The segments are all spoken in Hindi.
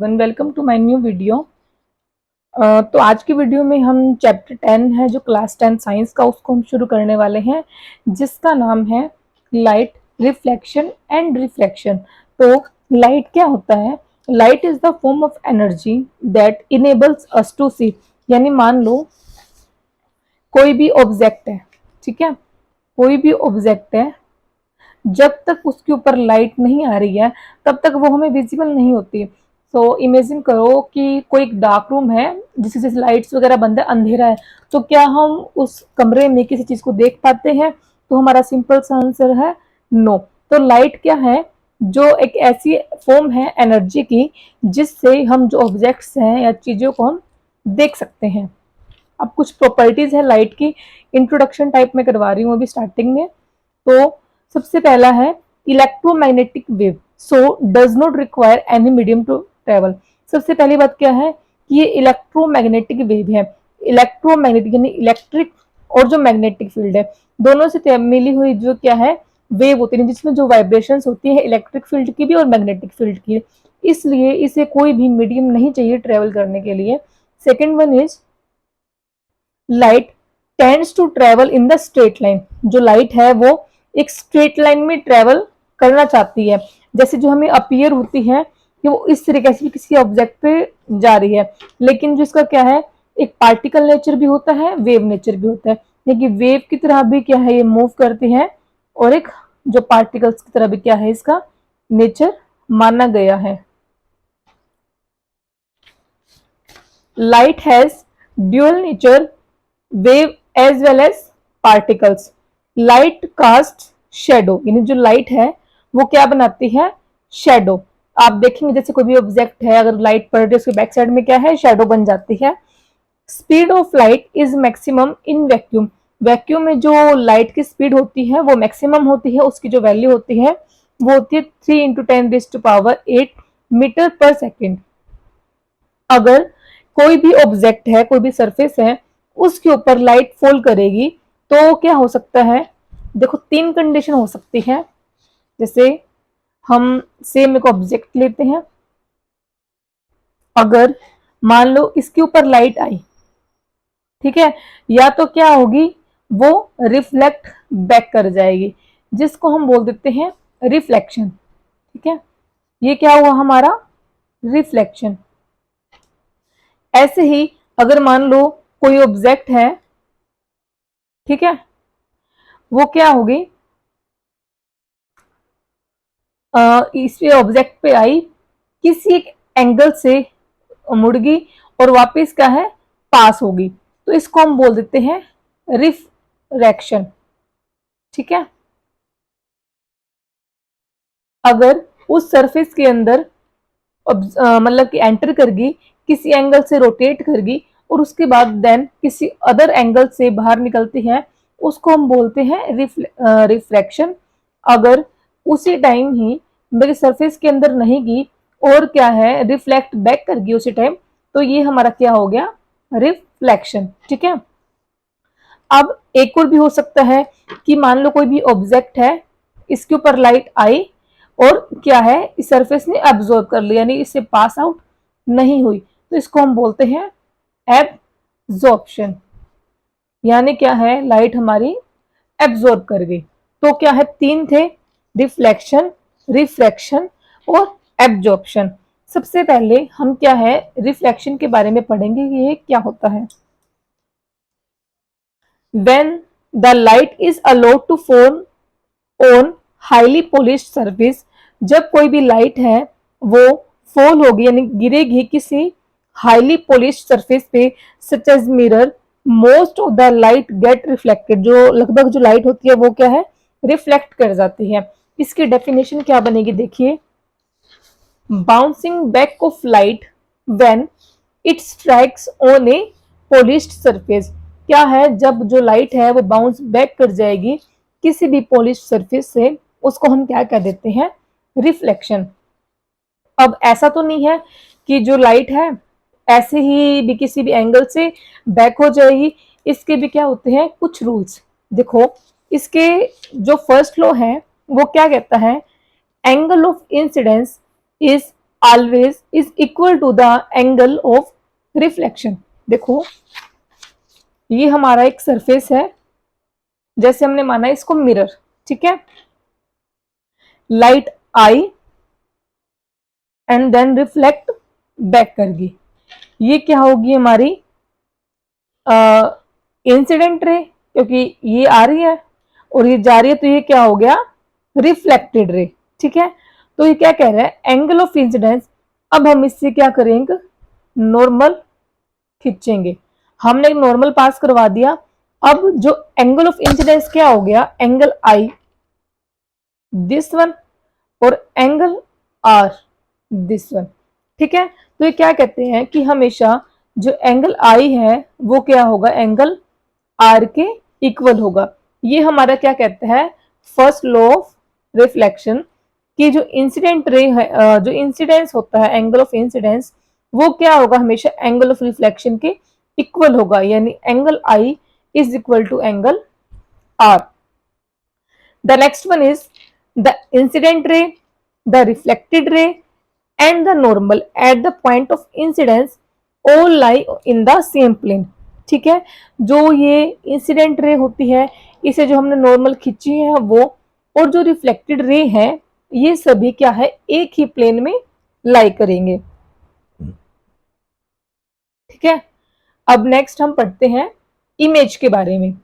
Welcome to my new video. तो आज की वीडियो में हम चैप्टर 10 है जो क्लास 10 साइंस का, उसको हम शुरू करने वाले हैं, जिसका नाम है लाइट, रिफ्लेक्शन एंड रिफ्रैक्शन। तो लाइट क्या होता है? Light is the form of energy that enables us to see. यानी मान लो कोई भी ऑब्जेक्ट है, ठीक है, कोई भी ऑब्जेक्ट है, जब तक उसके ऊपर लाइट नहीं आ रही है तब तक वो हमें विजिबल नहीं होती। सो इमेजिन करो कि कोई एक डार्क रूम है जिससे जैसे लाइट्स वगैरह बंद है, अंधेरा है, तो क्या हम उस कमरे में किसी चीज को देख पाते हैं? तो हमारा सिंपल सा आंसर है नो। तो लाइट क्या है? जो एक ऐसी फॉर्म है एनर्जी की जिससे हम जो ऑब्जेक्ट्स हैं या चीजों को हम देख सकते हैं। अब कुछ प्रॉपर्टीज है लाइट की, इंट्रोडक्शन टाइप में करवा रही हूँ अभी स्टार्टिंग में। तो सबसे पहला है electromagnetic wave, so does not require any medium to travel. सबसे पहली बात क्या है कि ये इलेक्ट्रोमैग्नेटिक वेव है। इलेक्ट्रोमैग्नेटिक यानी इलेक्ट्रिक और जो मैग्नेटिक फील्ड है दोनों से मिली हुई जो क्या है वेव होती है, जिसमें जो वाइब्रेशंस होती है इलेक्ट्रिक फील्ड की भी और मैग्नेटिक फील्ड की। इसलिए इसे कोई भी मीडियम नहीं चाहिए ट्रेवल करने के लिए। Second one is light tends to travel in the straight line. जो लाइट है वो एक स्ट्रेट लाइन में ट्रेवल करना चाहती है। जैसे जो हमें अपीयर होती है कि वो इस तरीके से किसी ऑब्जेक्ट पे जा रही है, लेकिन जो इसका क्या है, एक पार्टिकल नेचर भी होता है, वेव नेचर भी होता है। लेकिन वेव की तरह भी क्या है, ये मूव करती है, और एक जो पार्टिकल्स की तरह भी क्या है इसका नेचर माना गया है। Light has dual nature, wave as well as particles. Light cast shadow, यानी जो लाइट है वो क्या बनाती है? शेडो। आप देखेंगे जैसे कोई भी ऑब्जेक्ट है, अगर लाइट पड़ रही है उसके बैक साइड में क्या है, शेडो बन जाती है। Speed of light is maximum in vacuum. Vacuum में जो लाइट की स्पीड होती है वो मैक्सिमम होती है, उसकी जो वैल्यू होती है वो होती है 3 × 10⁸ मीटर पर सेकेंड। अगर कोई भी ऑब्जेक्ट है, कोई भी सरफेस है, उसके ऊपर लाइट फॉल करेगी तो क्या हो सकता है? देखो तीन कंडीशन हो सकती है। जैसे हम सेम एक ऑब्जेक्ट लेते हैं, अगर मान लो इसके ऊपर लाइट आई, ठीक है, या तो क्या होगी, वो रिफ्लेक्ट बैक कर जाएगी, जिसको हम बोल देते हैं रिफ्लेक्शन। ठीक है, ये क्या हुआ हमारा? रिफ्लेक्शन। ऐसे ही अगर मान लो कोई ऑब्जेक्ट है, ठीक है, वो क्या होगी, इस ऑब्जेक्ट पे आई, किसी एक एंगल से मुड़ गई और वापस क्या है, पास होगी, तो इसको हम बोल देते हैं रिफ्रैक्शन। ठीक है, अगर उस सरफेस के अंदर मतलब कि एंटर कर गई, किसी एंगल से रोटेट कर गई और उसके बाद देन किसी अदर एंगल से बाहर निकलती है, उसको हम बोलते हैं रिफ्रैक्शन। अगर उसी टाइम ही मेरे सरफेस के अंदर नहीं गई और क्या है, रिफ्लेक्ट बैक कर गई उसी टाइम, तो ये हमारा क्या हो गया? रिफ्लेक्शन। ठीक है, अब एक और भी हो सकता है कि मान लो कोई भी ऑब्जेक्ट है, इसके ऊपर लाइट आई और क्या है, इस सरफेस ने एब्जॉर्ब कर लिया, यानी इससे पास आउट नहीं हुई, तो इसको हम बोलते हैं एब्जॉर्प्शन। यानी क्या है, लाइट हमारी एब्जॉर्ब कर गई। तो क्या है, तीन थे, रिफ्लेक्शन, रिफ्रैक्शन और एब्जॉर्प्शन। सबसे पहले हम क्या है, रिफ्लेक्शन के बारे में पढ़ेंगे कि ये क्या होता है। When the light is allowed to fall on highly polished surface, जब कोई भी लाइट है वो फॉल होगी यानी गिरेगी किसी हाईली पॉलिश्ड सरफेस पे, such as mirror, most of the light get reflected. जो लगभग जो लाइट होती है वो क्या है, रिफ्लेक्ट कर जाती है। इसकी डेफिनेशन क्या बनेगी, देखिए, bouncing back of light when it strikes on A polished surface. क्या है, जब जो लाइट है वो बाउंस बैक कर जाएगी किसी भी पॉलिश्ड सरफेस से, उसको हम क्या कह देते हैं, रिफ्लेक्शन। अब ऐसा तो नहीं है कि जो लाइट है ऐसे ही भी किसी भी एंगल से बैक हो जाएगी, इसके भी क्या होते हैं कुछ रूल्स। देखो, इसके जो फर्स्ट लॉ है वो क्या कहता है, angle of incidence is always is equal to the angle of reflection. देखो ये हमारा एक सरफेस है, जैसे हमने माना इसको मिरर, ठीक है। लाइट आई एंड देन रिफ्लेक्ट बैक करगी, ये क्या होगी हमारी इंसिडेंट रे, क्योंकि ये आ रही है और ये जा रही है, तो ये क्या हो गया रिफ्लेक्टेड रे, ठीक है। तो ये क्या कह रहा है एंगल ऑफ इंसिडेंस। अब हम इससे क्या करेंगे नॉर्मल खींचेंगे, हमने नॉर्मल पास करवा दिया। अब जो एंगल ऑफ इंसिडेंस क्या हो गया एंगल आई दिस वन और एंगल आर दिस वन, ठीक है। तो ये क्या कहते हैं कि हमेशा जो एंगल आई है वो क्या होगा एंगल आर के इक्वल होगा। ये हमारा क्या कहता है फर्स्ट लॉ ऑफ रिफ्लेक्शन, कि जो इंसिडेंट रे है जो इंसिडेंस होता है एंगल ऑफ इंसिडेंस वो क्या होगा हमेशा एंगल ऑफ रिफ्लेक्शन के इक्वल होगा, यानी angle I is equal to angle R. The next one is the incident ray, the reflected ray and the normal at the point of incidence all lie in the same plane, ठीक है। जो ये इंसिडेंट रे होती है इसे जो हमने नॉर्मल खींची है वो, और जो रिफ्लेक्टेड रे है ये सभी क्या है एक ही प्लेन में लाई करेंगे, ठीक है। अब नेक्स्ट हम पढ़ते हैं इमेज के बारे में।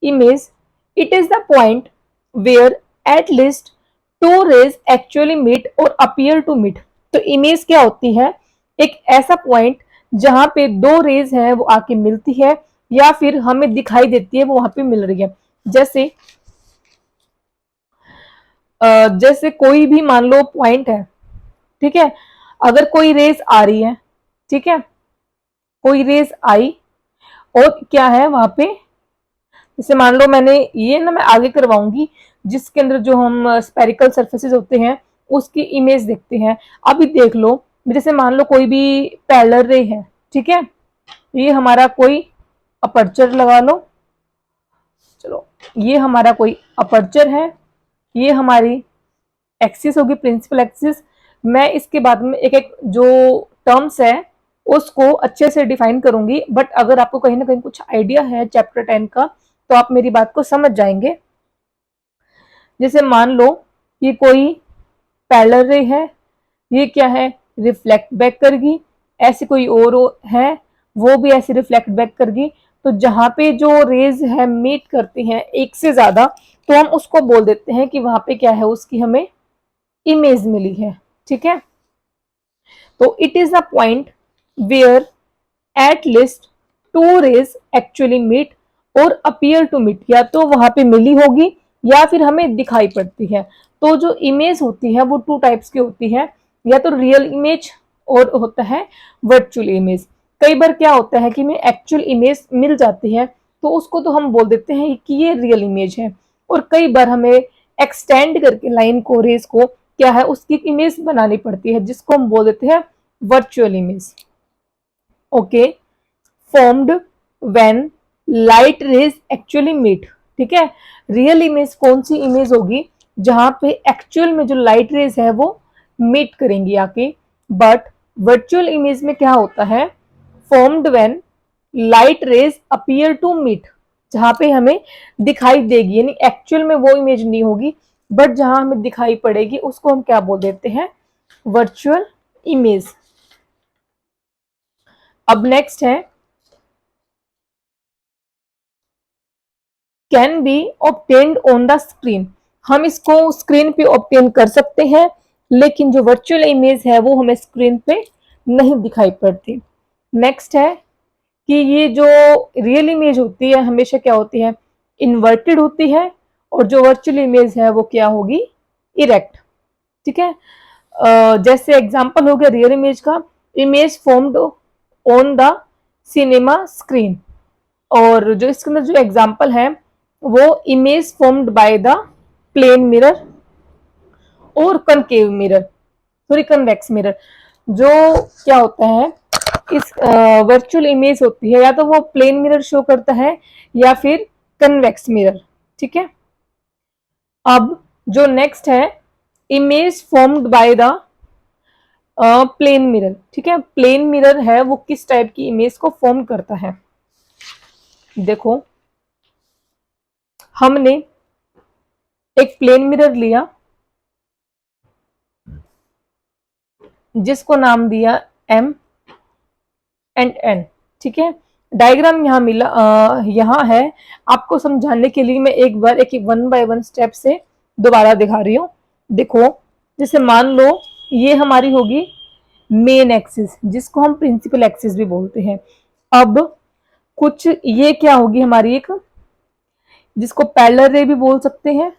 Image it is the point where at least two rays actually meet और अपीयर टू मीट। तो इमेज क्या होती है एक ऐसा पॉइंट जहां पे दो रेज है वो आके मिलती है या फिर हमें दिखाई देती है वो वहां पे मिल रही है। जैसे जैसे कोई भी मान लो पॉइंट है, ठीक है। अगर कोई रेज आ रही है, ठीक है, कोई रेज आई और क्या है वहां पे, जैसे मान लो मैंने ये ना मैं आगे करवाऊंगी जिसके अंदर जो हम स्पेरिकल सरफेसेस होते हैं उसकी इमेज देखते हैं। अभी देख लो जैसे मान लो कोई भी पैरेलल रे है, ठीक है, ये हमारा कोई अपर्चर लगा लो, चलो ये हमारा कोई अपर्चर है, ये हमारी एक्सिस होगी प्रिंसिपल एक्सिस। मैं इसके बाद में एक एक जो टर्म्स है उसको अच्छे से डिफाइन करूंगी, बट अगर आपको कहीं ना कहीं कुछ आइडिया है चैप्टर 10 का तो आप मेरी बात को समझ जाएंगे। जैसे मान लो ये कोई पैरेलल रे है, ये क्या है रिफ्लेक्ट बैक करेगी, ऐसी कोई और है वो भी ऐसे रिफ्लेक्ट बैक करेगी। तो जहां पे जो रेज है मीट करती हैं एक से ज्यादा तो हम उसको बोल देते हैं कि वहां पे क्या है उसकी हमें इमेज मिली है, ठीक है। तो it is a point where at least two rays actually meet और अपीयर टू मीट, या तो वहां पे मिली होगी या फिर हमें दिखाई पड़ती है। तो जो इमेज होती है वो टू टाइप्स की होती है, या तो रियल इमेज और होता है वर्चुअल इमेज। कई बार क्या होता है कि हमें एक्चुअल इमेज मिल जाती है तो उसको तो हम बोल देते हैं कि ये रियल इमेज है, और कई बार हमें एक्सटेंड करके लाइन को रेज को क्या है उसकी इमेज बनानी पड़ती है जिसको हम बोल देते हैं virtual image. Okay, formed when light rays actually meet, ठीक है। रियल इमेज कौन सी इमेज होगी जहां पे एक्चुअल में जो लाइट रेज है वो मीट करेंगी आके, बट वर्चुअल इमेज में क्या होता है formed when light rays appear to meet, जहां पे हमें दिखाई देगी, यानी एक्चुअल में वो इमेज नहीं होगी बट जहां हमें दिखाई पड़ेगी उसको हम क्या बोल देते हैं वर्चुअल इमेज। अब नेक्स्ट है can be obtained on the screen. हम इसको स्क्रीन पे ऑब्टेन कर सकते हैं लेकिन जो वर्चुअल इमेज है वो हमें स्क्रीन पे नहीं दिखाई पड़ती। नेक्स्ट है कि ये जो रियल इमेज होती है हमेशा क्या होती है इन्वर्टेड होती है, और जो वर्चुअल इमेज है वो क्या होगी इरेक्ट, ठीक है। जैसे एग्जांपल हो गया रियल इमेज का, image formed on the cinema screen, और जो इसके अंदर जो एग्जांपल है वो image formed by the plane mirror और concave mirror, sorry convex mirror. जो क्या होता है इस वर्चुअल इमेज होती है या तो वो प्लेन मिरर शो करता है या फिर कन्वेक्स मिरर, ठीक है। अब जो नेक्स्ट है image formed by the plane mirror, ठीक है। प्लेन मिरर है वो किस टाइप की इमेज को फॉर्म करता है? देखो, हमने एक प्लेन मिरर लिया जिसको नाम दिया M एंड N, ठीक है। डायग्राम यहाँ मिला, यहाँ है। आपको समझाने के लिए मैं एक बार एक वन बाय वन स्टेप से दोबारा दिखा रही हूँ। देखो, जैसे मान लो ये हमारी होगी मेन एक्सिस, जिसको हम प्रिंसिपल एक्सिस भी बोलते हैं। अब कुछ ये क्या होगी हमारी एक, जिसको पैरेलल रे भी बोल सकते हैं,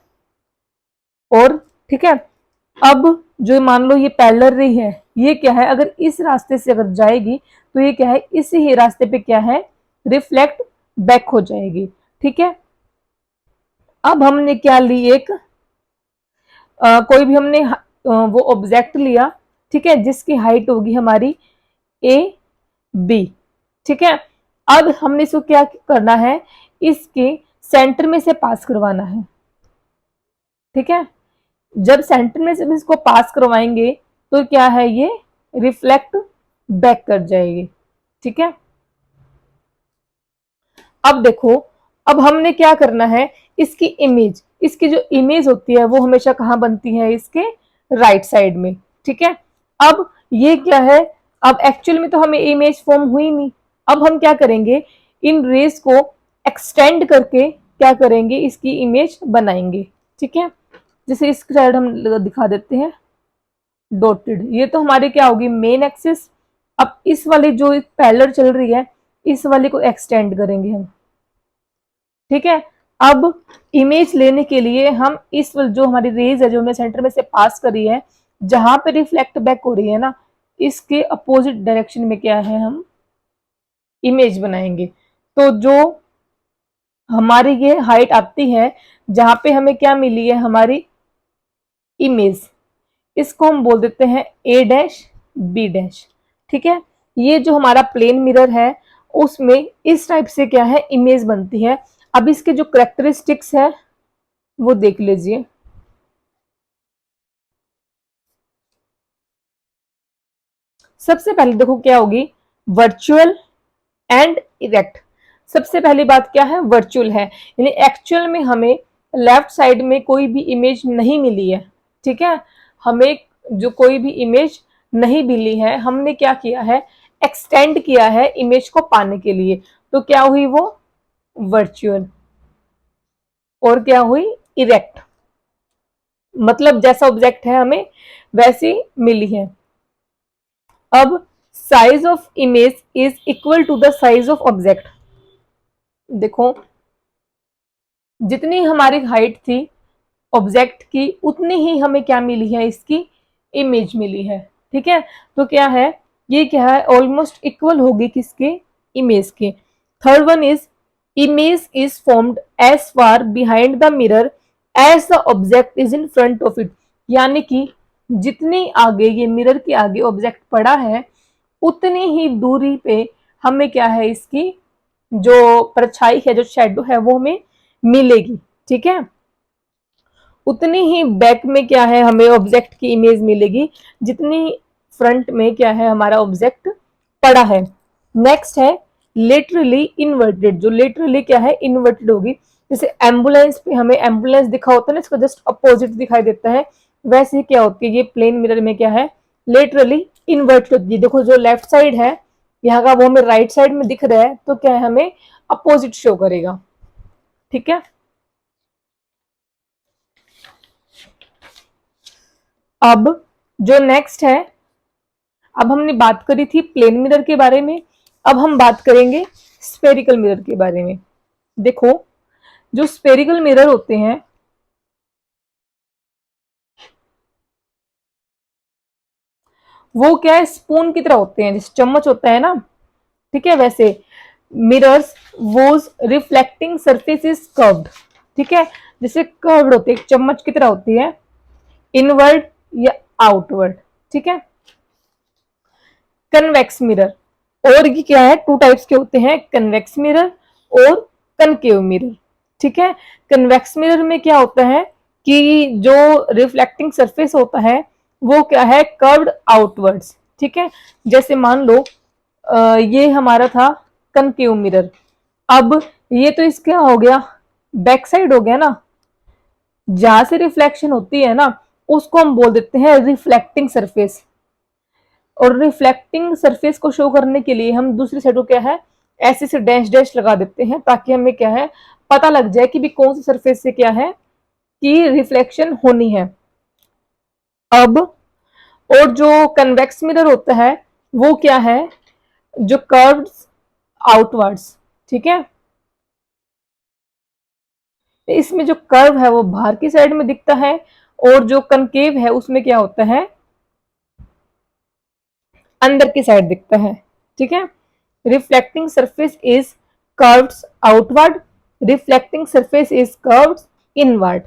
और ठीक है। अब जो मान लो ये पैरेलल रे है, ये क्या है, अगर इस रास्ते से अगर जाएगी तो ये क्या है, इसी ही रास्ते पे क्या है, रिफ्लेक्ट बैक हो जाएगी, ठीक है। अब हमने क्या ली, एक कोई भी हमने वो ऑब्जेक्ट लिया, ठीक है, जिसकी हाइट होगी हमारी ए बी, ठीक है। अब हमने इसको क्या करना है, इसके सेंटर में से पास करवाना है, ठीक है। जब सेंटर में से इसको पास करवाएंगे तो क्या है, ये रिफ्लेक्ट बैक कर जाएगी, ठीक है। अब देखो, अब हमने क्या करना है, इसकी इमेज, इसकी जो इमेज होती है वो हमेशा कहाँ बनती है, इसके राइट साइड में, ठीक है। अब ये क्या है, अब एक्चुअल में तो हमें इमेज फॉर्म हुई नहीं। अब हम क्या करेंगे, इन रेस को एक्सटेंड करके क्या करेंगे, इसकी इमेज बनाएंगे, ठीक है। जैसे इस साइड हम दिखा देते हैं डॉटेड, ये तो हमारे क्या होगी, मेन एक्सिस। अब इस वाली जो पैरेलल चल रही है, इस वाले को एक्सटेंड करेंगे हम, ठीक है। अब इमेज लेने के लिए हम इस जो हमारी रेज है, जो हमने सेंटर में से पास करी है, जहां पे रिफ्लेक्ट बैक हो रही है ना, इसके अपोजिट डायरेक्शन में क्या है, हम इमेज बनाएंगे। तो जो हमारी ये हाइट आती है, जहां पे हमें क्या मिली है, हमारी इमेज, इसको हम बोल देते हैं ए डैश बी डैश, ठीक है। ये जो हमारा प्लेन मिरर है उसमें इस टाइप से क्या है, इमेज बनती है। अब इसके जो करेक्टरिस्टिक्स है वो देख लीजिए। सबसे पहले देखो क्या होगी, वर्चुअल एंड इरेक्ट। सबसे पहली बात क्या है, वर्चुअल है, यानी एक्चुअल में हमें लेफ्ट साइड में कोई भी इमेज नहीं मिली है, ठीक है। हमें जो कोई भी इमेज नहीं मिली है, हमने क्या किया है, एक्सटेंड किया है इमेज को पाने के लिए। तो क्या हुई वो वर्चुअल, और क्या हुई इरेक्ट, मतलब जैसा ऑब्जेक्ट है हमें वैसी मिली है। अब size of image is equal to the size of object. देखो, जितनी हमारी हाइट थी ऑब्जेक्ट की, उतनी ही हमें क्या मिली है, इसकी इमेज मिली है, ठीक है। तो क्या है, ये क्या है, ऑलमोस्ट इक्वल होगी किसके, इमेज के। Third one is image is formed as far behind the mirror as the object is in front of it. यानी कि जितनी आगे ये मिरर के आगे ऑब्जेक्ट पड़ा है, उतनी ही दूरी पे हमें क्या है, इसकी जो परछाई है, जो शेडो है, वो हमें मिलेगी, ठीक है। उतनी ही बैक में क्या है, हमें ऑब्जेक्ट की इमेज मिलेगी जितनी फ्रंट में क्या है, हमारा ऑब्जेक्ट पड़ा है। नेक्स्ट है लेटरली इन्वर्टेड। जो लेटरली क्या है, इन्वर्टेड होगी। जैसे एम्बुलेंस पे हमें एम्बुलेंस दिखा होता है ना, इसका जस्ट अपोजिट दिखाई देता है, वैसे ही क्या होती है, ये प्लेन मिरर में क्या है, लेटरली इन्वर्टेड होती है। देखो, जो लेफ्ट साइड है यहाँ का, वो हमें राइट साइड में दिख रहा है, तो क्या है, हमें अपोजिट शो करेगा, ठीक है। अब जो नेक्स्ट है, अब हमने बात करी थी प्लेन मिरर के बारे में, अब हम बात करेंगे स्फेरिकल मिरर के बारे में। देखो, जो स्फेरिकल मिरर होते हैं वो क्या है, स्पून की तरह होते हैं, जैसे चम्मच होता है ना, ठीक है, वैसे mirrors whose reflecting surface is curved, ठीक है, जैसे कर्व्ड होते हैं, चम्मच की तरह होती है, इनवर्ड या आउटवर्ड, ठीक है। कन्वेक्स मिरर, और ये क्या है, टू टाइप्स के होते हैं, कन्वेक्स मिरर और कनकेव मिरर, ठीक है। कन्वेक्स मिरर में क्या होता है कि जो रिफ्लेक्टिंग सरफेस होता है वो क्या है, कर्व्ड आउटवर्ड्स। ठीक है, जैसे मान लो ये हमारा था कनकेव मिरर, अब ये तो इसका हो गया बैक साइड हो गया ना, जहां से रिफ्लेक्शन होती है ना उसको हम बोल देते हैं रिफ्लेक्टिंग सरफेस। और रिफ्लेक्टिंग सरफेस को शो करने के लिए हम दूसरी साइड को क्या है, ऐसे से डैश डैश लगा देते हैं, ताकि हमें क्या है पता लग जाए कि भी कौन सी सरफेस से क्या है कि रिफ्लेक्शन होनी है। अब और जो कन्वेक्स मिरर होता है वो क्या है, जो कर्व्स आउटवर्ड्स। ठीक है, इसमें जो कर्व है वो बाहर की साइड में दिखता है, और जो कनकेव है उसमें क्या होता है, अंदर की साइड दिखता है। ठीक है, reflecting surface is curved outward, reflecting surface is curved inward.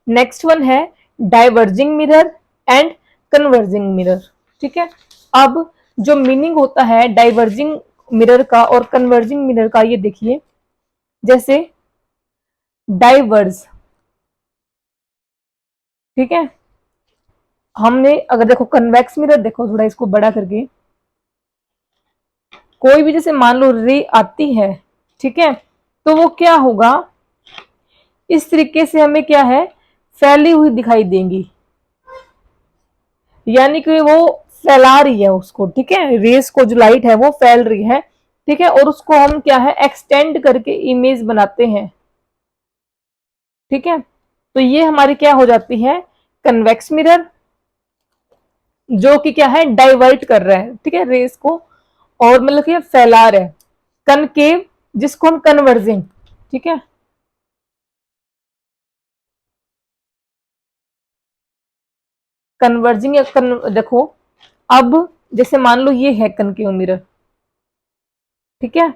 Next one है diverging mirror and converging mirror. ठीक है, अब जो मीनिंग होता है डाइवर्जिंग मिरर का और कन्वर्जिंग मिरर का, ये देखिए, जैसे डाइवर्ज, ठीक है, हमने अगर देखो कन्वेक्स मिरर, देखो थोड़ा इसको बड़ा करके, कोई भी जैसे मान लो रे आती है, ठीक है, तो वो क्या होगा, इस तरीके से हमें क्या है फैली हुई दिखाई देंगी, यानी कि वो फैला रही है उसको। ठीक है, रेस को जो लाइट है वो फैल रही है। ठीक है, और उसको हम क्या है एक्सटेंड करके इमेज बनाते हैं। ठीक है, तो ये हमारी क्या हो जाती है कन्वेक्स मिरर, जो कि क्या है डाइवर्ट कर रहा है, ठीक है, रेस को, और मतलब कि फैला रहा है। कनकेव, जिसको हम कन्वर्जिंग, ठीक है, कन्वर्जिंग या देखो, अब जैसे मान लो ये है कनकेव मिरर, ठीक है,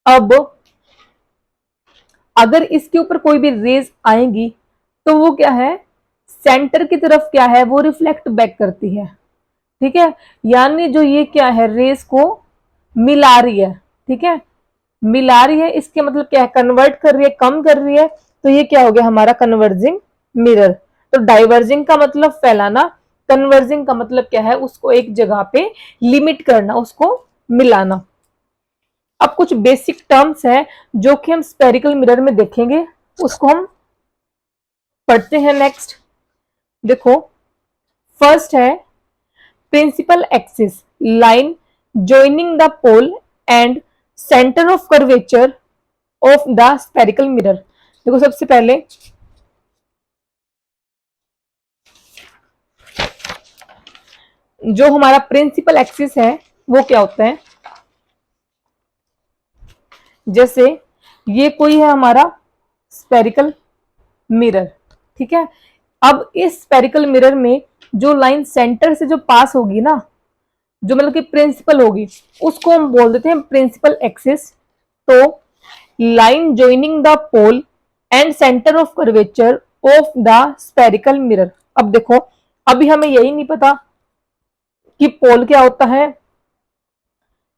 अब अगर इसके ऊपर कोई भी रेज आएंगी तो वो क्या है सेंटर की तरफ क्या है वो रिफ्लेक्ट बैक करती है। ठीक है, यानी जो ये क्या है रेस को मिला रही है। ठीक है, मिला रही है, इसके मतलब क्या है कन्वर्ट कर रही है, कम कर रही है, तो ये क्या हो गया हमारा कन्वर्जिंग मिरर। तो डाइवर्जिंग का मतलब फैलाना, कन्वर्जिंग का मतलब क्या है उसको एक जगह पे लिमिट करना, उसको मिलाना। अब कुछ बेसिक टर्म्स है जो कि हम स्पेरिकल मिरर में देखेंगे, उसको हम पढ़ते हैं। नेक्स्ट देखो, फर्स्ट है principal axis line joining the pole and center of curvature of the spherical mirror। देखो सबसे पहले जो हमारा प्रिंसिपल एक्सिस है वो क्या होता है, जैसे ये कोई है हमारा स्पेरिकल मिरर। ठीक है, अब इस स्पेरिकल मिरर में जो लाइन सेंटर से जो पास होगी ना, जो मतलब कि प्रिंसिपल होगी, उसको हम बोल देते हैं प्रिंसिपल एक्सिस। तो line joining the pole and centre of curvature of the spherical mirror. अब देखो, अभी हमें यही नहीं पता कि पोल क्या होता है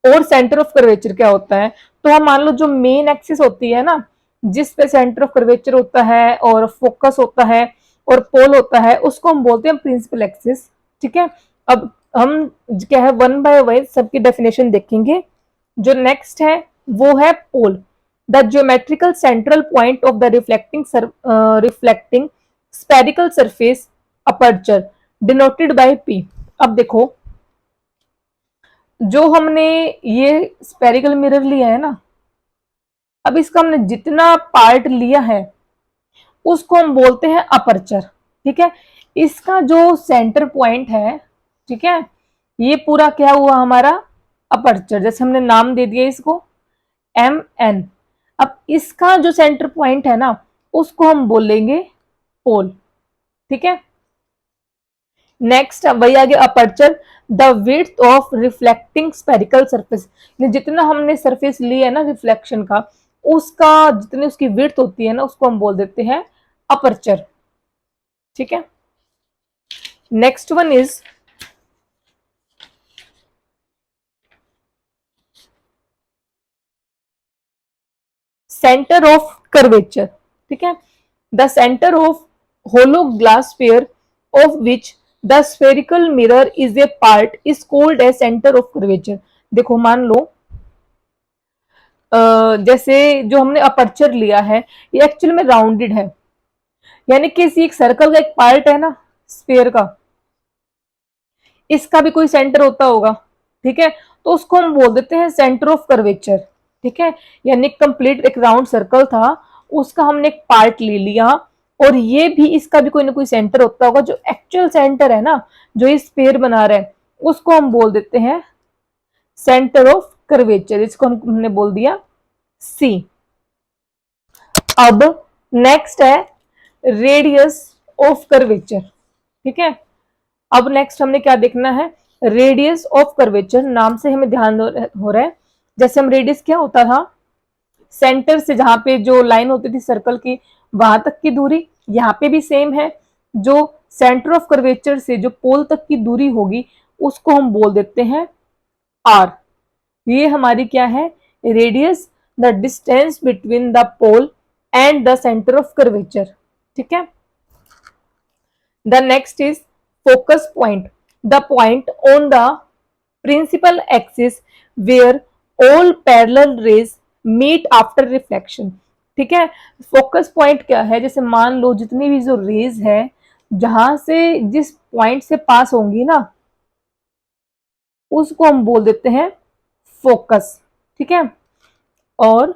और सेंटर ऑफ कर्वेचर क्या होता है। तो हम मान लो जो मेन एक्सिस होती है ना, जिस पे सेंटर ऑफ कर्वेचर होता है और फोकस होता है और पोल होता है, उसको हम बोलते हैं प्रिंसिपल एक्सिस। ठीक है, अब हम क्या है वन बाय वन सबकी डेफिनेशन देखेंगे। जो नेक्स्ट है वो है pole, the geometrical central point of the reflecting spherical surface aperture denoted by P. अब देखो, जो हमने ये स्पेरिकल मिरर लिया है ना, अब इसका हमने जितना पार्ट लिया है उसको हम बोलते हैं अपर्चर। ठीक है, इसका जो सेंटर पॉइंट है, ठीक है, ये पूरा क्या हुआ हमारा अपर्चर, जैसे हमने नाम दे दिया इसको एम एन। अब इसका जो सेंटर पॉइंट है ना उसको हम बोलेंगे पोल। ठीक है, नेक्स्ट वही आगे aperture, the width of reflecting spherical surface, जितना हमने सरफेस लिया है ना रिफ्लेक्शन का, उसका जितनी उसकी विड्थ होती है ना उसको हम बोल देते हैं अपर्चर। ठीक है, next one is centre of curvature. ठीक है, the centre of hollow glass sphere of which the spherical mirror is a part is called as center of curvature। देखो मान लो जैसे जो हमने अपर्चर लिया है ये एक्चुअल में राउंडेड है, यानी किसी एक सर्कल का एक पार्ट है ना स्फीयर का, इसका भी कोई सेंटर होता होगा, ठीक है, तो उसको हम बोल देते हैं सेंटर ऑफ कर्वेचर। ठीक है, यानी कंप्लीट एक राउंड सर्कल था, उसका हमने एक पार्ट ले लिया और ये भी इसका भी कोई ना कोई सेंटर होता होगा, जो एक्चुअल सेंटर है ना जो ये स्फीयर बना रहा है उसको हम बोल देते हैं सेंटर ऑफ कर्वेचर। इसको हमने बोल दिया सी। अब नेक्स्ट है रेडियस ऑफ कर्वेचर। ठीक है, अब नेक्स्ट हमने क्या देखना है, रेडियस ऑफ कर्वेचर। नाम से हमें ध्यान हो रहा है, जैसे हम रेडियस क्या होता था, सेंटर से जहां पे जो लाइन होती थी सर्कल की वहां तक की दूरी, यहाँ पे भी सेम है, जो सेंटर ऑफ कर्वेचर से जो पोल तक की दूरी होगी उसको हम बोल देते हैं आर। ये हमारी क्या है, radius, the distance between the pole and the centre of curvature. ठीक है, the next is focus point, the point on the principal axis where all parallel rays meet after reflection. ठीक है, फोकस पॉइंट क्या है, जैसे मान लो जितनी भी जो रेज है जहां से जिस पॉइंट से पास होंगी ना उसको हम बोल देते हैं फोकस। ठीक है, और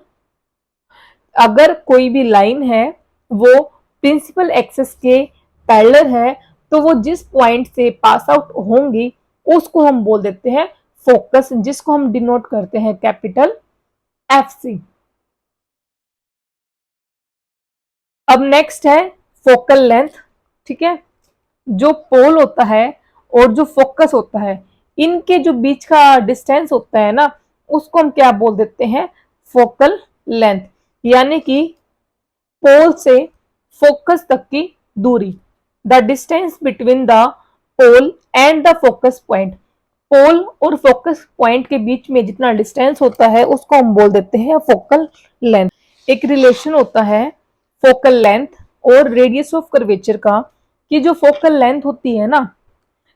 अगर कोई भी लाइन है वो प्रिंसिपल एक्सिस के पैरेलल है तो वो जिस पॉइंट से पास आउट होंगी उसको हम बोल देते हैं फोकस, जिसको हम डिनोट करते हैं कैपिटल एफ सी। अब नेक्स्ट है फोकल लेंथ। ठीक है, जो पोल होता है और जो फोकस होता है इनके जो बीच का डिस्टेंस होता है ना उसको हम क्या बोल देते हैं, फोकल लेंथ, यानी कि पोल से फोकस तक की दूरी, the distance between the pole and the focus point. Pole और फोकस पॉइंट के बीच में जितना डिस्टेंस होता है उसको हम बोल देते हैं फोकल लेंथ। एक रिलेशन होता है फोकल लेंथ और रेडियस ऑफ कर्वेचर का, कि जो फोकल लेंथ होती है ना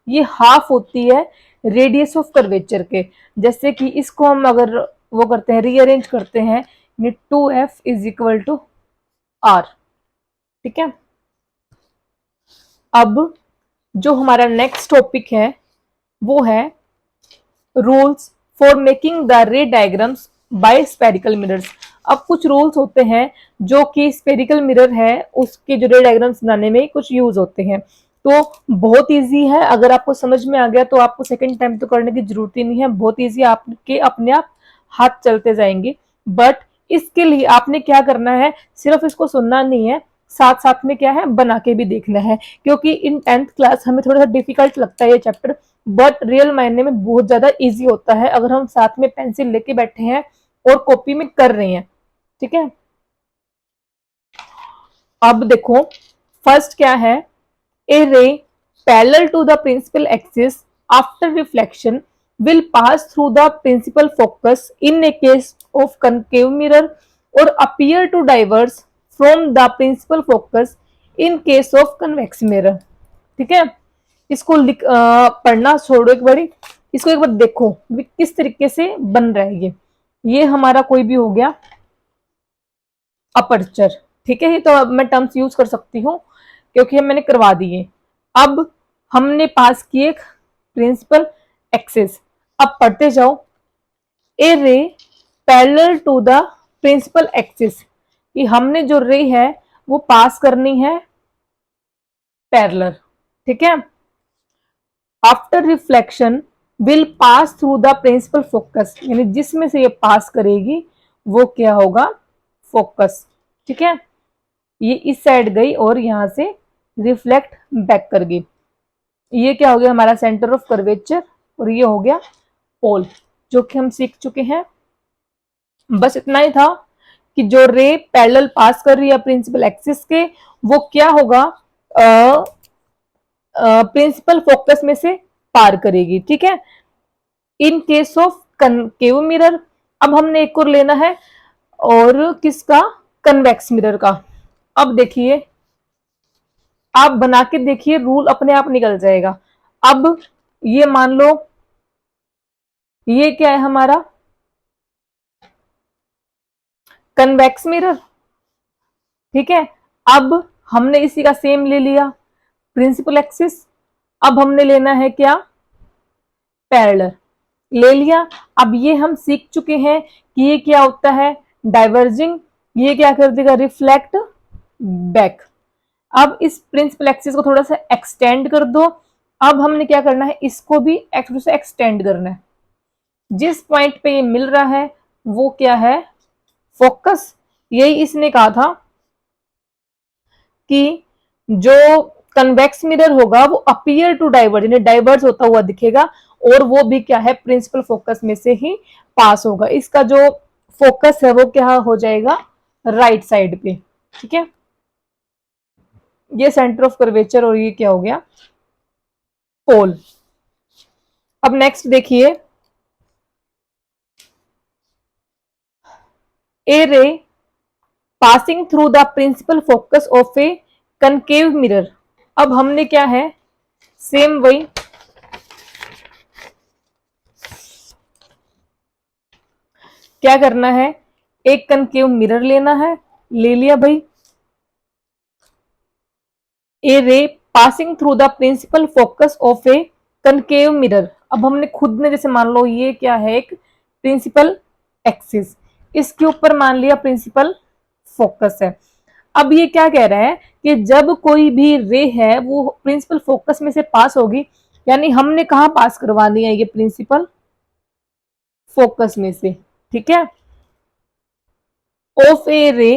ये हाफ होती है रेडियस ऑफ कर्वेचर के। जैसे कि इसको हम अगर वो करते हैं, रीअरेंज करते हैं, 2f is equal to are. ठीक है, अब जो हमारा नेक्स्ट टॉपिक है वो है rules for making the ray diagrams by spherical mirrors. अब कुछ रूल्स होते हैं जो कि स्फेरिकल मिरर है उसके जो रे डायग्राम्स बनाने में कुछ यूज होते हैं। तो बहुत इजी है, अगर आपको समझ में आ गया तो आपको सेकंड टाइम तो करने की जरूरत ही नहीं है, बहुत इजी, आपके अपने आप हाथ चलते जाएंगे। बट इसके लिए आपने क्या करना है, सिर्फ इसको सुनना नहीं है, साथ साथ में क्या है बना के भी देखना है, क्योंकि इन 10th क्लास हमें थोड़ा सा डिफिकल्ट लगता है ये चैप्टर, बट रियल मायने में बहुत ज्यादा इजी होता है अगर हम साथ में पेंसिल लेके बैठे हैं और कॉपी में कर रहे हैं। ठीक है, अब देखो फर्स्ट क्या है, a ray parallel to the principal axis after reflection will pass through the principal focus in a case of concave mirror or appear to diverge from the principal focus in case of convex mirror। ठीक है, इसको पढ़ना छोड़ो एक बारी, इसको एक बार देखो किस तरीके से बन रहा है। ये हमारा कोई भी हो गया अपर्चर। ठीक है, ये तो अब मैं टर्म्स यूज कर सकती हूँ क्योंकि मैंने करवा दिए। अब हमने पास किए प्रिंसिपल एक्सिस, अब पढ़ते जाओ, a ray parallel to the principal axis, कि हमने जो रे है वो पास करनी है पैरेलल। ठीक है, after reflection will pass through the principal focus, यानी जिसमें से ये पास करेगी वो क्या होगा, फोकस। ठीक है, ये इस साइड गई और यहां से रिफ्लेक्ट बैक कर गई, ये क्या हो गया हमारा सेंटर ऑफ कर्वेचर, और ये हो गया पोल, जो कि हम सीख चुके हैं। बस इतना ही था कि जो रे पैरेलल पास कर रही है प्रिंसिपल एक्सिस के वो क्या होगा, प्रिंसिपल फोकस में से पार करेगी। ठीक है, in case of concave mirror. अब हमने एक और लेना है, और किसका, कन्वेक्स मिरर का। अब देखिए आप बना के देखिए, रूल अपने आप निकल जाएगा। अब ये मान लो ये क्या है हमारा कन्वेक्स मिरर, ठीक है। अब हमने इसी का सेम ले लिया प्रिंसिपल एक्सिस, अब हमने लेना है क्या पैरेलल, ले लिया। अब ये हम सीख चुके हैं कि ये क्या होता है डाइवर्जिंग, ये क्या कर देगा रिफ्लेक्ट बैक। अब इस प्रिंसिपल एक्सिस को थोड़ा सा एक्सटेंड कर दो। अब हमने क्या करना है, इसको भी थोड़ा सा एक्सटेंड करना है। जिस पॉइंट पे ये मिल रहा है वो क्या है फोकस। यही इसने कहा था कि जो कन्वेक्स मिरर होगा वो अपीयर टू डाइवर्ज, यानी डाइवर्ज होता हुआ दिखेगा, और वो भी क्या है प्रिंसिपल फोकस में से ही पास होगा। इसका जो फोकस है वो क्या हो जाएगा राइट साइड पे, ठीक है। ये सेंटर ऑफ कर्वेचर और ये क्या हो गया पोल। अब नेक्स्ट देखिए, a ray passing through the principal focus of a concave mirror. अब हमने क्या है सेम वही क्या करना है, एक कनकेव मिरर लेना है, ले लिया भाई। A ray passing through the principal focus of a concave mirror. अब हमने खुद ने जैसे मान लो ये क्या है एक प्रिंसिपल एक्सिस, इसके ऊपर मान लिया प्रिंसिपल फोकस है। अब ये क्या कह रहा है कि जब कोई भी रे है वो प्रिंसिपल फोकस में से पास होगी, यानी हमने कहा पास करवानी है ये प्रिंसिपल फोकस में से, ठीक है। Of a ray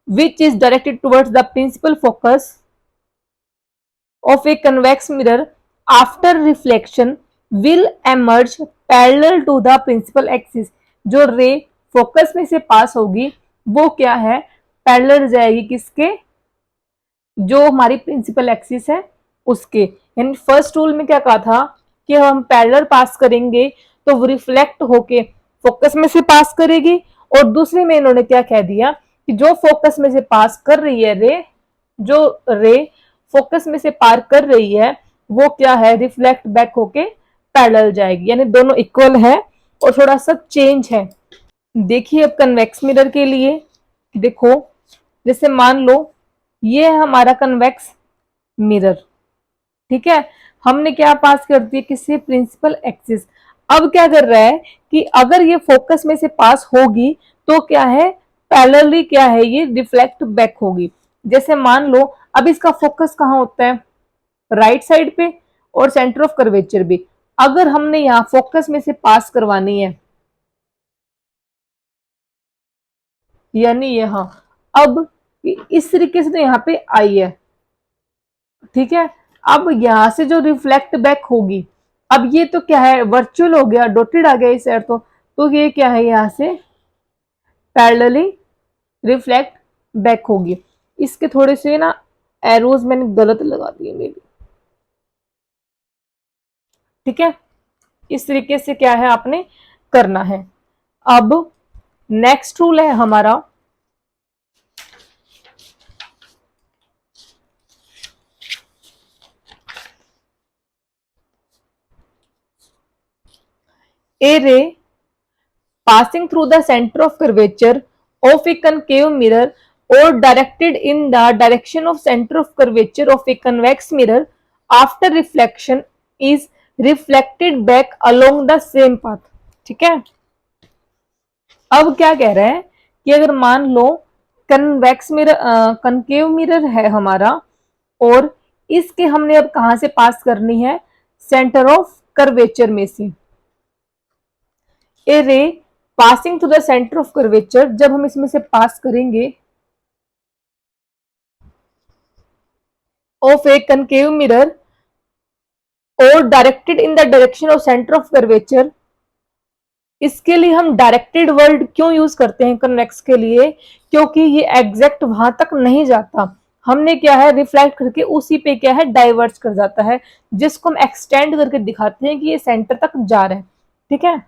which is directed towards the principal focus of a convex mirror after reflection will emerge parallel to the principal axis। जो रे फोकस में से पास होगी वो क्या है पैरेलल जाएगी किसके, जो हमारी प्रिंसिपल एक्सिस है उसके। यानी फर्स्ट रूल में क्या कहा था कि हम पैरेलल पास करेंगे तो वो रिफ्लेक्ट होके फोकस में से पास करेगी, और दूसरे में इन्होंने क्या कह दिया कि जो फोकस में से पास कर रही है रे, जो रे फोकस में से पार कर रही है वो क्या है रिफ्लेक्ट बैक होके पैरेलल जाएगी, यानी दोनों इक्वल है और थोड़ा सा चेंज है। देखिए अब कन्वेक्स मिरर के लिए देखो, जैसे मान लो ये है हमारा कन्वेक्स मिरर, ठीक है। हमने क्या पास कर दिया किसी प्रिंसिपल एक्सिस। अब क्या कर रहा है कि अगर ये फोकस में से पास होगी तो क्या है पैरेलली क्या है ये रिफ्लेक्ट बैक होगी। जैसे मान लो अब इसका फोकस कहाँ होता है राइट साइड पे, और सेंटर ऑफ कर्वेचर भी। अगर हमने यहाँ फोकस में से पास करवानी है यानी यहाँ, अब इस तरीके से तो यहाँ पे आई है, ठीक है। अब यहां से जो रिफ्लेक्ट बैक होगी, अब ये तो क्या है वर्चुअल हो गया डॉटेड आ गया इस साइड, तो ये क्या है यहां से पैरेलली रिफ्लेक्ट बैक होगी। इसके थोड़े से ना एरोज मैंने गलत लगा दिए मे भी, ठीक है। इस तरीके से क्या है आपने करना है। अब नेक्स्ट रूल है हमारा ए रे passing through the center of curvature of a concave mirror or directed in the direction of center of curvature of a convex mirror after reflection is reflected back along the same path, ठीक है। अब क्या कह रहा है कि अगर मान लो कन्वेक्स मिरर कनकेव मिरर है हमारा, और इसके हमने अब कहां से पास करनी है सेंटर ऑफ कर्वेचर में से। A ray passing through the centre of curvature, जब हम इसमें से पास करेंगे ऑफ ए कनकेव मिरर और directed in the direction of centre of curvature. इसके लिए हम डायरेक्टेड वर्ड क्यों यूज करते हैं कन्वेक्स के लिए, क्योंकि ये एग्जैक्ट वहां तक नहीं जाता, हमने क्या है रिफ्लेक्ट करके उसी पे क्या है डाइवर्ट कर जाता है, जिसको हम एक्सटेंड करके दिखाते हैं कि ये सेंटर तक जा रहा है, ठीक है।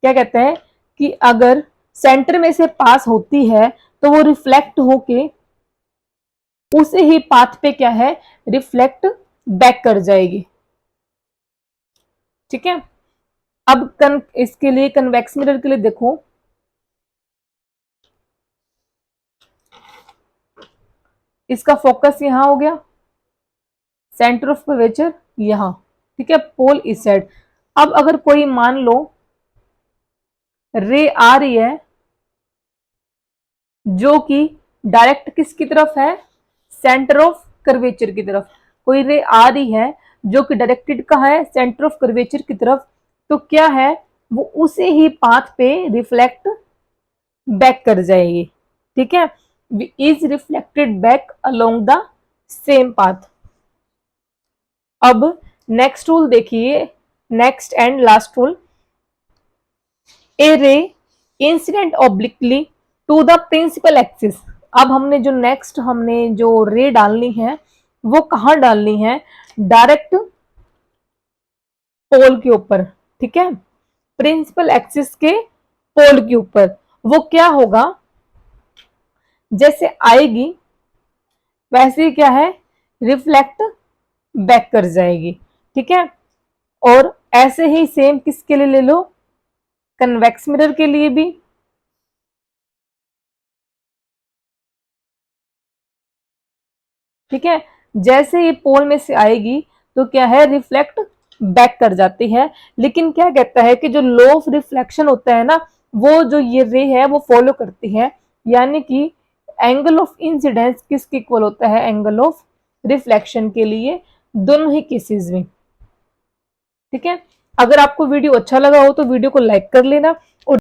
क्या कहते हैं कि अगर सेंटर में से पास होती है तो वो रिफ्लेक्ट होके उसे ही पाथ पे क्या है, रिफ्लेक्ट बैक कर जाएगी। ठीक है। अब इसके लिए कन्वेक्स मिरर के लिए देखो, इसका फोकस यहां हो गया, सेंटर ऑफ कर्वेचर यहां, ठीक है, पोल इस साइड। अब अगर कोई मान लो रे आ रही है जो कि डायरेक्ट किसकी तरफ है, सेंटर ऑफ कर्वेचर की तरफ, कोई रे आ रही है जो कि डायरेक्टेड कहाँ है, सेंटर ऑफ कर्वेचर की तरफ, तो क्या है, वो उसे ही पाथ पे रिफ्लेक्ट बैक कर जाएगी। ठीक है, is reflected back along the same path. अब नेक्स्ट रूल देखिए, next and last rule, a ray incident obliquely to the principal axis. अब हमने जो रे डालनी है वो कहां डालनी है, डायरेक्ट पोल के ऊपर। ठीक है, प्रिंसिपल एक्सिस के पोल के ऊपर। वो क्या होगा, जैसे आएगी वैसे ही क्या है, रिफ्लेक्ट बैक कर जाएगी। ठीक है, और ऐसे ही सेम किसके लिए ले लो, कन्वेक्स मिरर के लिए भी। ठीक है, जैसे ये पोल में से आएगी तो क्या है, रिफ्लेक्ट बैक कर जाती है। लेकिन क्या कहता है कि जो लॉ ऑफ रिफ्लेक्शन होता है ना, वो जो ये रे है वो फॉलो करती है, यानी कि एंगल ऑफ इंसिडेंस किसके इक्वल होता है, एंगल ऑफ रिफ्लेक्शन के लिए, दोनों ही केसेस में। ठीक है, अगर आपको वीडियो अच्छा लगा हो तो वीडियो को लाइक कर लेना।